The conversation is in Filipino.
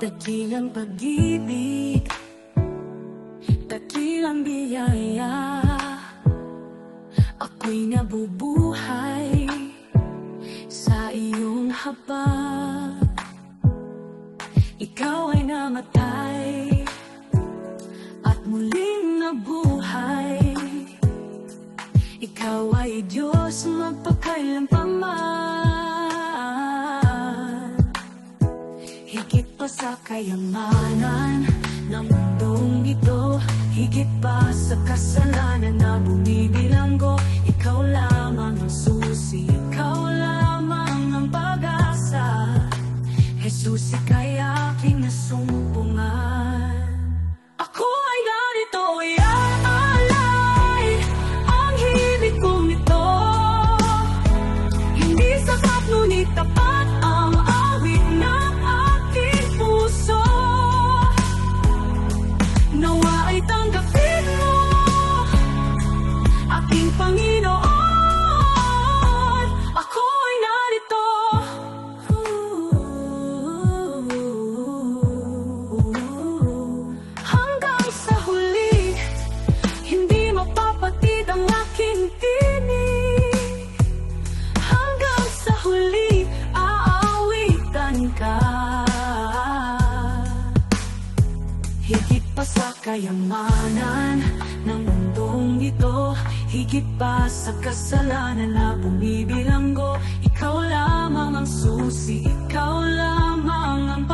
Dakilang pag-ibig, dakilang biyaya, ako'y nabubuhay sa iyong habag. Ikaw ay namatay at muling nabuhay. Ikaw ay Diyos magpakailanpaman. Higit pa sa kayamanan ng mundong ito, higit pa sa kasalanan na bumibilanggo, ikaw lamang ang susi, ikaw lamang ang pag-asa. Jesus, ika'y aking nasumpungan. Ako ay narito, iaalay ang himig kong ito. Hindi sapat ngunit tapat ang awit ng aking puso. Nawa ay tanggapin mo, aking Panginoon. Ako ay narito. Hanggang sa huli, hindi mapapatid ang aking tinig. Hanggang sa huli, aawitan ka. Higit pa sa kayamanan ng mundong ito, higit pa sa kasalanan na bumibilanggo, ikaw lamang ang susi, ikaw lamang ang